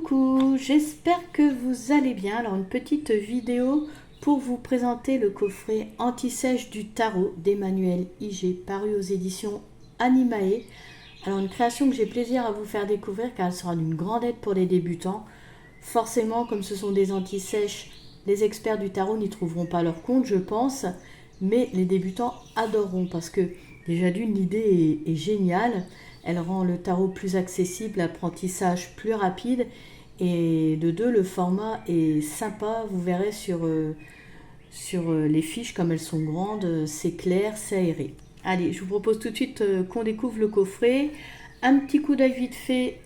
Coucou, j'espère que vous allez bien. Alors une petite vidéo pour vous présenter le coffret anti-sèche du tarot d'Emmanuel Iger, paru aux éditions Animae. Alors une création que j'ai plaisir à vous faire découvrir car elle sera d'une grande aide pour les débutants. Forcément, comme ce sont des anti-sèches, les experts du tarot n'y trouveront pas leur compte, je pense, mais les débutants adoreront parce que déjà d'une, l'idée est géniale. Elle rend le tarot plus accessible, l'apprentissage plus rapide, et de deux, le format est sympa. Vous verrez sur les fiches, comme elles sont grandes, c'est clair, c'est aéré. Allez, je vous propose tout de suite qu'on découvre le coffret. Un petit coup d'œil vite fait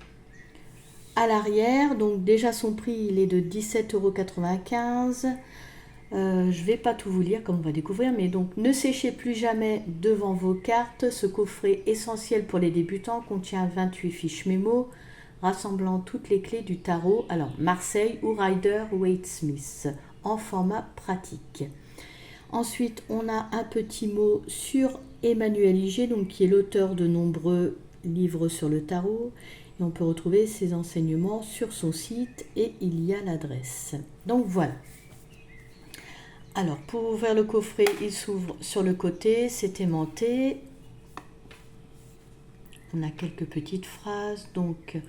à l'arrière. Donc déjà son prix, il est de 17,95 €. Je vais pas tout vous lire comme on va découvrir, mais donc ne séchez plus jamais devant vos cartes. Ce coffret essentiel pour les débutants contient 28 fiches mémo rassemblant toutes les clés du tarot, alors Marseille ou Rider Waite Smith, en format pratique. Ensuite, on a un petit mot sur Emmanuel Iger, donc qui est l'auteur de nombreux livres sur le tarot. Et on peut retrouver ses enseignements sur son site et il y a l'adresse. Donc voilà. Alors, pour ouvrir le coffret, il s'ouvre sur le côté, c'est aimanté. On a quelques petites phrases. Donc,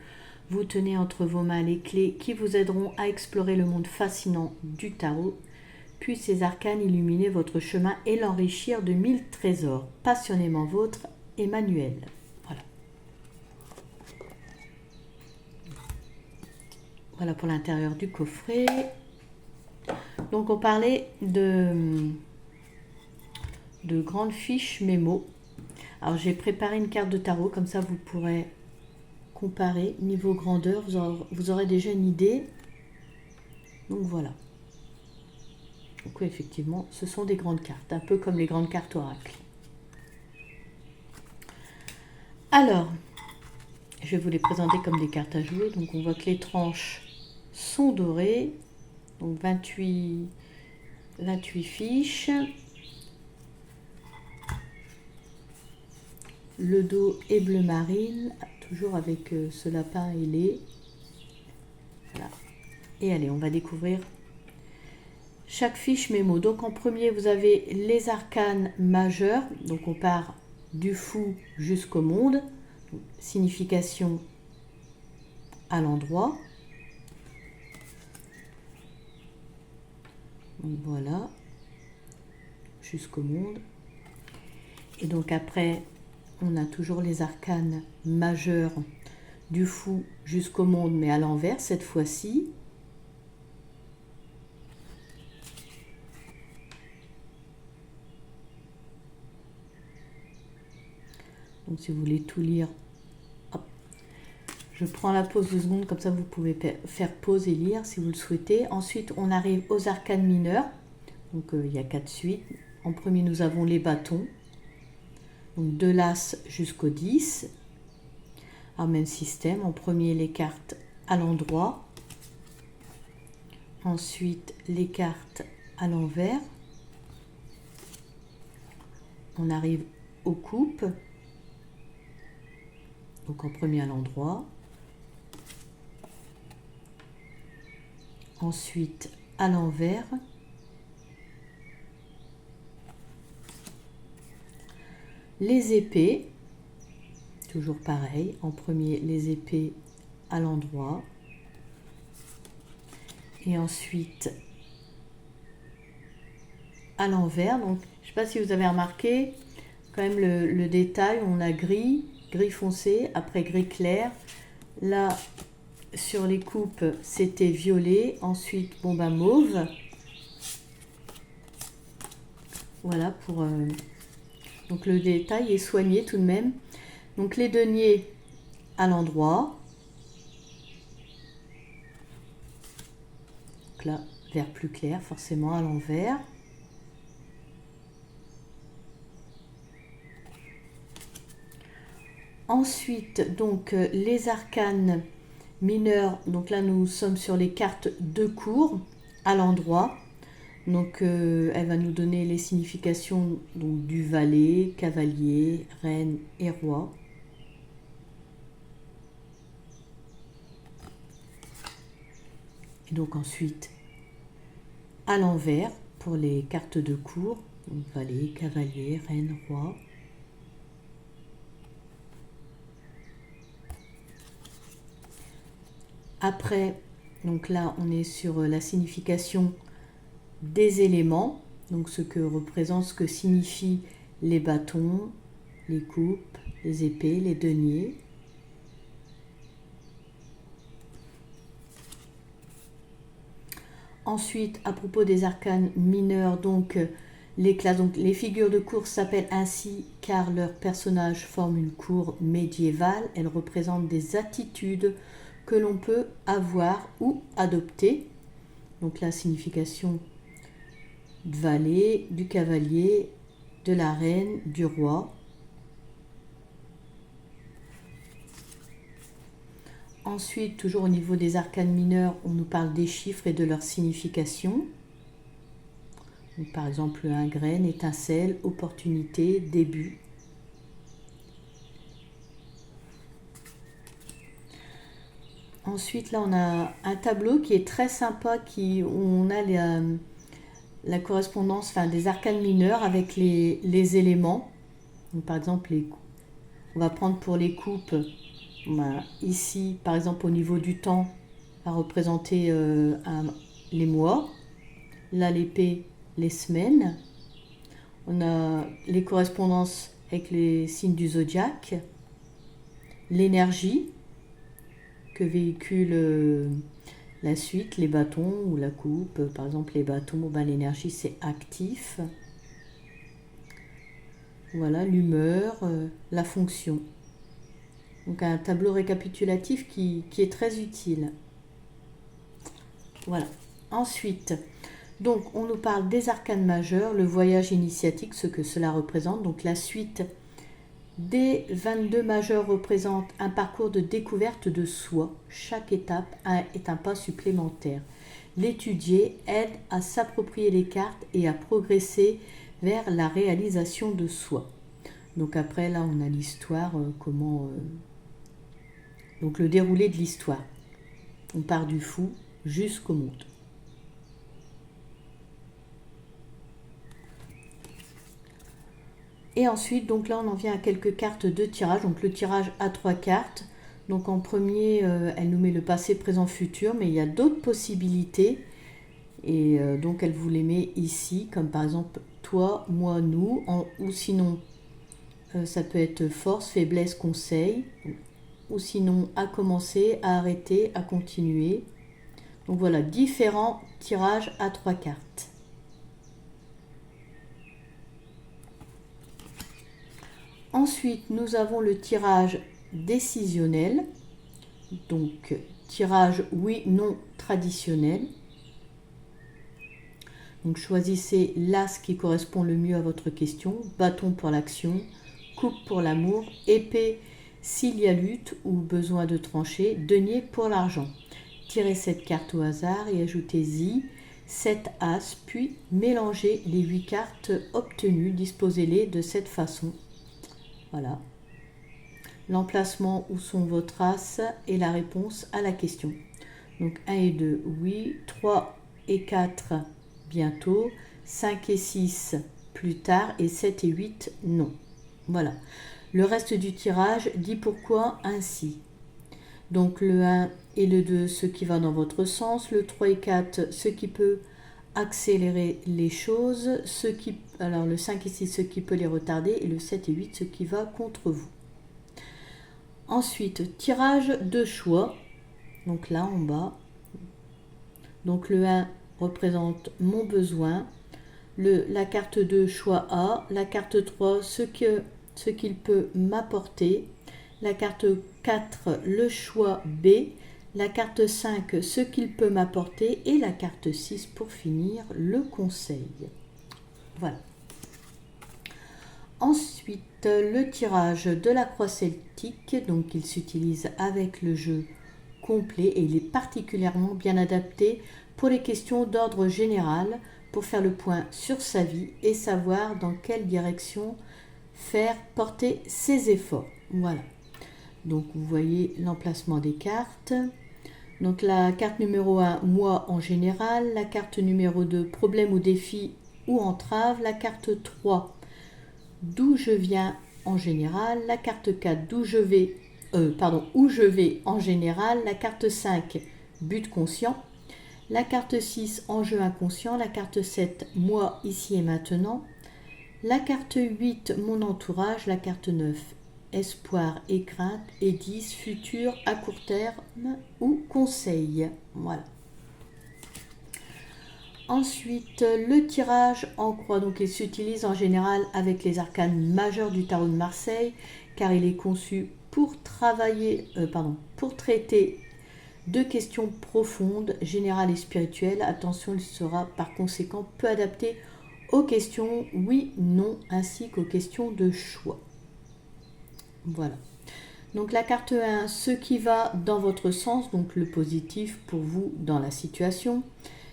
vous tenez entre vos mains les clés qui vous aideront à explorer le monde fascinant du tarot. Puis ces arcanes illuminer votre chemin et l'enrichir de 1000 trésors. Passionnément vôtre, Emmanuel. Voilà. Voilà pour l'intérieur du coffret. Donc on parlait de grandes fiches mémo. Alors j'ai préparé une carte de tarot, comme ça vous pourrez comparer niveau grandeur, vous aurez déjà une idée. Donc voilà. Donc oui, effectivement, ce sont des grandes cartes, un peu comme les grandes cartes oracle. Alors, je vais vous les présenter comme des cartes à jouer. Donc on voit que les tranches sont dorées. Donc 28 fiches. Le dos est bleu marine, toujours avec ce lapin ailé. Voilà. Et allez, on va découvrir chaque fiche mémo. Donc en premier, vous avez les arcanes majeurs. Donc on part du fou jusqu'au monde. Donc, signification à l'endroit. Donc voilà, jusqu'au monde. Et donc après, on a toujours les arcanes majeurs du fou jusqu'au monde, mais à l'envers cette fois-ci. Donc si vous voulez tout lire, hop, je prends la pause 2 secondes, comme ça vous pouvez faire pause et lire si vous le souhaitez. Ensuite, on arrive aux arcanes mineurs. Donc il y a 4 suites. En premier, nous avons les bâtons. Donc de l'As jusqu'au 10. Alors même système. En premier, les cartes à l'endroit. Ensuite, les cartes à l'envers. On arrive aux coupes. Donc en premier à l'endroit. Ensuite à l'envers. Les épées, toujours pareil, en premier les épées à l'endroit. Et ensuite à l'envers. Donc je ne sais pas si vous avez remarqué quand même le détail, on a gris foncé, après gris clair. Là, sur les coupes, c'était violet. Ensuite, bon ben mauve. Voilà pour... Donc le détail est soigné tout de même. Donc les deniers à l'endroit. Donc là, vert plus clair, forcément à l'envers. Ensuite, donc les arcanes mineurs, donc là nous sommes sur les cartes de cour à l'endroit. Donc elle va nous donner les significations donc, du valet, cavalier, reine et roi. Et donc ensuite, à l'envers, pour les cartes de cour, donc valet, cavalier, reine, roi. Après, donc là, on est sur la signification des éléments, donc ce que signifient les bâtons, les coupes, les épées, les deniers. Ensuite, à propos des arcanes mineurs, donc les classes, donc les figures de cour s'appellent ainsi car leurs personnages forment une cour médiévale. Elles représentent des attitudes que l'on peut avoir ou adopter. Donc la signification du valet, du cavalier, de la reine, du roi. Ensuite, toujours au niveau des arcanes mineurs, on nous parle des chiffres et de leur signification. Donc, par exemple, un graine, étincelle, opportunité, début. Ensuite, là, on a un tableau qui est très sympa, où on a la correspondance des arcanes mineurs avec les éléments. Donc, par exemple, on va prendre pour les coupes. Ici, par exemple, au niveau du temps, à représenter les mois. Là, l'épée, les semaines. On a les correspondances avec les signes du zodiaque. L'énergie que véhicule la suite, les bâtons ou la coupe. Par exemple, les bâtons, l'énergie, c'est actif. Voilà, l'humeur, la fonction. Donc un tableau récapitulatif qui est très utile. Voilà. Ensuite, donc on nous parle des arcanes majeurs, le voyage initiatique, ce que cela représente. Donc la suite des 22 majeurs représente un parcours de découverte de soi. Chaque étape est un pas supplémentaire. L'étudier aide à s'approprier les cartes et à progresser vers la réalisation de soi. Donc après là on a l'histoire, donc le déroulé de l'histoire. On part du fou jusqu'au monde. Et ensuite, donc là on en vient à quelques cartes de tirage. Donc le tirage à 3 cartes. Donc en premier, elle nous met le passé, présent, futur, mais il y a d'autres possibilités. Et donc elle vous les met ici, comme par exemple toi, moi, nous, ou sinon ça peut être force, faiblesse, conseil, ou sinon à commencer, à arrêter, à continuer. Donc voilà, différents tirages à 3 cartes. Ensuite, nous avons le tirage décisionnel, donc tirage oui, non traditionnel. Donc choisissez l'as qui correspond le mieux à votre question, bâton pour l'action, coupe pour l'amour, épée s'il y a lutte ou besoin de trancher, denier pour l'argent. Tirez cette carte au hasard et ajoutez-y 7 as, puis mélangez les 8 cartes obtenues, disposez-les de cette façon. Voilà. L'emplacement où sont votre as et la réponse à la question. Donc 1 et 2, oui. 3 et 4, bientôt. 5 et 6, plus tard. Et 7 et 8, non. Voilà. Le reste du tirage dit pourquoi ainsi. Donc le 1 et le 2, ce qui va dans votre sens. Le 3 et 4, ce qui peut accélérer les choses. Alors le 5 et 6, ce qui peut les retarder. Et le 7 et 8, ce qui va contre vous. Ensuite, tirage de choix. Donc là en bas. Donc le 1 représente mon besoin. La carte 2, choix A. La carte 3, ce qu'il peut m'apporter. La carte 4, le choix B. La carte 5, ce qu'il peut m'apporter. Et la carte 6, pour finir, le conseil. Voilà. Ensuite, le tirage de la croix celtique. Donc, il s'utilise avec le jeu complet et il est particulièrement bien adapté pour les questions d'ordre général, pour faire le point sur sa vie et savoir dans quelle direction faire porter ses efforts. Voilà. Donc vous voyez l'emplacement des cartes. Donc la carte numéro 1, moi en général. La carte numéro 2, problème ou défi ou entrave. La carte 3, d'où je viens en général. La carte 4, où je vais en général. La carte 5, but conscient. La carte 6, enjeu inconscient. La carte 7, moi ici et maintenant. La carte 8, mon entourage. La carte 9, espoir et crainte. Et 10, futur à court terme ou conseil. Voilà. Ensuite, le tirage en croix. Donc, il s'utilise en général avec les arcanes majeurs du tarot de Marseille, car il est conçu pour pour traiter de questions profondes, générales et spirituelles. Attention, il sera par conséquent peu adapté aux questions oui, non, ainsi qu'aux questions de choix. Voilà. Donc la carte 1, ce qui va dans votre sens, donc le positif pour vous dans la situation.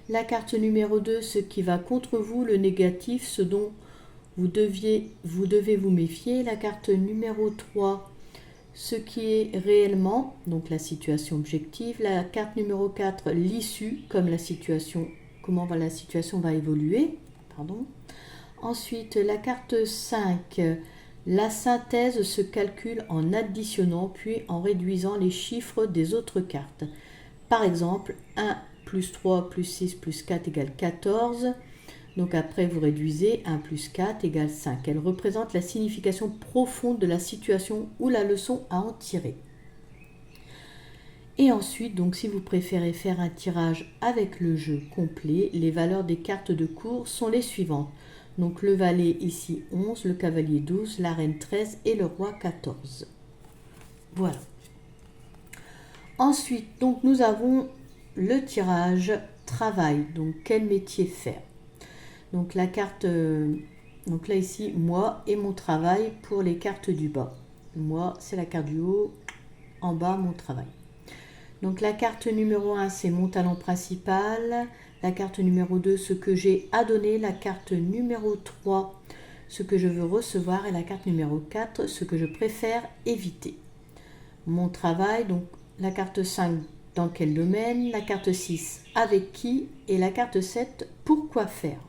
La carte numéro 2, ce qui va contre vous, le négatif, ce dont vous devez vous méfier. La carte numéro 3, ce qui est réellement, donc la situation objective. La carte numéro 4, l'issue, comment la situation va évoluer. Ensuite, la carte 5, la synthèse se calcule en additionnant puis en réduisant les chiffres des autres cartes. Par exemple, 1 plus 3 plus 6 plus 4 égale 14. Donc après, vous réduisez 1 plus 4 égale 5. Elle représente la signification profonde de la situation ou la leçon à en tirer. Et ensuite, donc si vous préférez faire un tirage avec le jeu complet, les valeurs des cartes de cours sont les suivantes. Donc le valet ici 11, le cavalier 12, la reine 13 et le roi 14. Voilà. Ensuite, donc nous avons le tirage travail. Donc quel métier faire? Donc la carte, donc là ici, moi et mon travail pour les cartes du bas. Moi, c'est la carte du haut, en bas, mon travail. Donc la carte numéro 1, c'est mon talent principal. La carte numéro 2, ce que j'ai à donner. La carte numéro 3, ce que je veux recevoir. Et la carte numéro 4, ce que je préfère éviter. Mon travail, donc la carte 5, dans quel domaine. La carte 6, avec qui. Et la carte 7, pourquoi faire.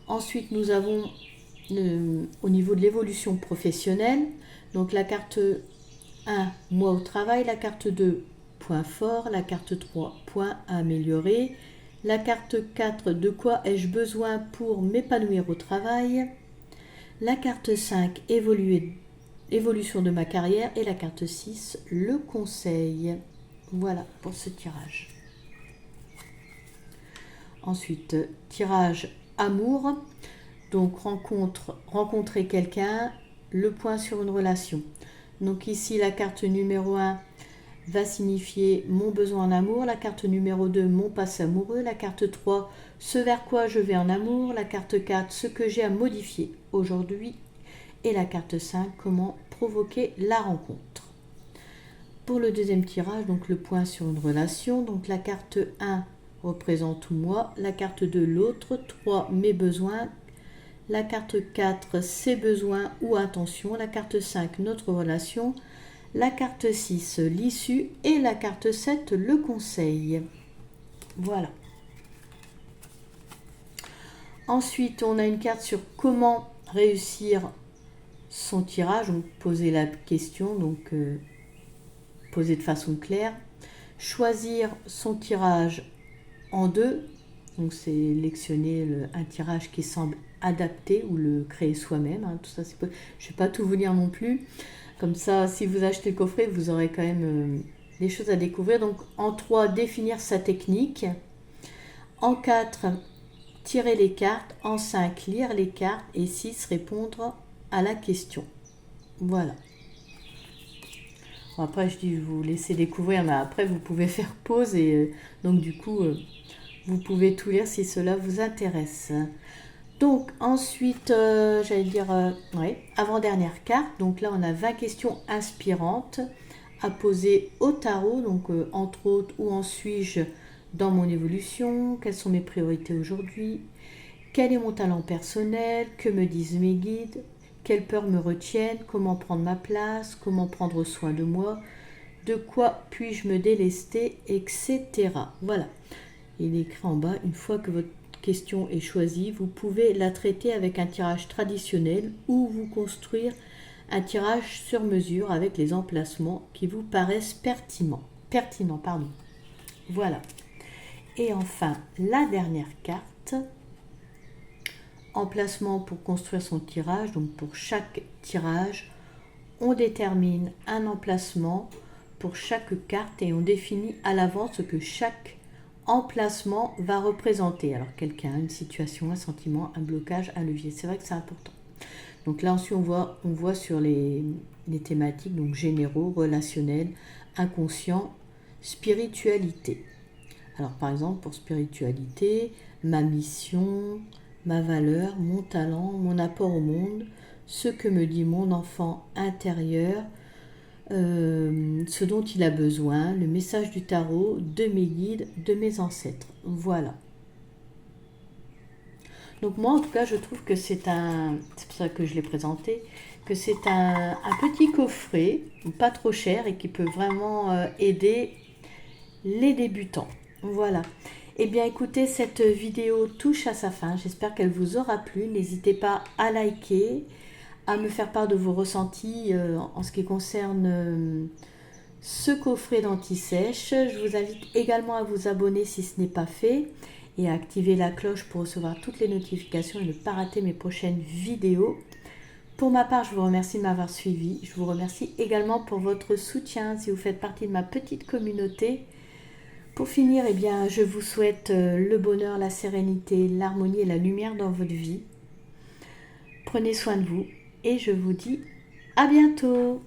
Ensuite, nous avons au niveau de l'évolution professionnelle, donc la carte 1, moi au travail. La carte 2, point fort. La carte 3, point à améliorer. La carte 4, de quoi ai-je besoin pour m'épanouir au travail. La carte 5, évolution de ma carrière. Et la carte 6, le conseil. Voilà pour ce tirage. Ensuite, tirage amour. Donc rencontrer quelqu'un, le point sur une relation. Donc ici, la carte numéro 1 va signifier mon besoin en amour. La carte numéro 2, mon passé amoureux. La carte 3, ce vers quoi je vais en amour. La carte 4, ce que j'ai à modifier aujourd'hui. Et la carte 5, comment provoquer la rencontre. Pour le deuxième tirage, donc le point sur une relation. Donc la carte 1 représente moi. La carte 2, l'autre. 3, mes besoins. La carte 4, ses besoins ou intentions. La carte 5, notre relation. La carte 6, l'issue. Et la carte 7, le conseil. Voilà. Ensuite, on a une carte sur comment réussir son tirage. Donc, poser la question, donc poser de façon claire. Choisir son tirage en deux. Donc, sélectionner un tirage qui semble adapté ou le créer soi-même. Tout ça, je ne vais pas tout vous lire non plus. Comme ça, si vous achetez le coffret, vous aurez quand même des choses à découvrir. Donc, en 3, définir sa technique. En 4, tirer les cartes. En 5, lire les cartes. Et 6, répondre à la question. Voilà. Bon, après, je dis vous laissez découvrir, mais après, vous pouvez faire pause. Et donc, du coup, vous pouvez tout lire si cela vous intéresse. Donc ensuite, avant-dernière carte. Donc là, on a 20 questions inspirantes à poser au tarot. Donc entre autres, où en suis-je dans mon évolution? Quelles sont mes priorités aujourd'hui? Quel est mon talent personnel? Que me disent mes guides? Quelles peurs me retiennent? Comment prendre ma place? Comment prendre soin de moi? de quoi puis-je me délester, etc. Voilà. Il est écrit en bas, une fois que votre question est choisie, vous pouvez la traiter avec un tirage traditionnel ou vous construire un tirage sur mesure avec les emplacements qui vous paraissent pertinents. Voilà. Et enfin, la dernière carte, emplacement pour construire son tirage. Donc pour chaque tirage, on détermine un emplacement pour chaque carte et on définit à l'avance ce que chaque emplacement va représenter. Alors quelqu'un, une situation, un sentiment, un blocage, un levier. C'est vrai que c'est important. Donc là aussi on voit sur les thématiques donc généraux, relationnels, inconscient, spiritualité. Alors par exemple pour spiritualité, ma mission, ma valeur, mon talent, mon apport au monde, ce que me dit mon enfant intérieur, ce dont il a besoin, le message du tarot, de mes guides, de mes ancêtres. Voilà. Donc moi en tout cas je trouve que c'est pour ça que je l'ai présenté, que c'est un petit coffret, pas trop cher et qui peut vraiment aider les débutants. Voilà. Eh bien écoutez, cette vidéo touche à sa fin, j'espère qu'elle vous aura plu. N'hésitez pas à liker, à me faire part de vos ressentis en ce qui concerne ce coffret d'anti-sèche. Je vous invite également à vous abonner si ce n'est pas fait et à activer la cloche pour recevoir toutes les notifications et ne pas rater mes prochaines vidéos. Pour ma part, je vous remercie de m'avoir suivi. Je vous remercie également pour votre soutien si vous faites partie de ma petite communauté. Pour finir, eh bien, je vous souhaite le bonheur, la sérénité, l'harmonie et la lumière dans votre vie. Prenez soin de vous et je vous dis à bientôt.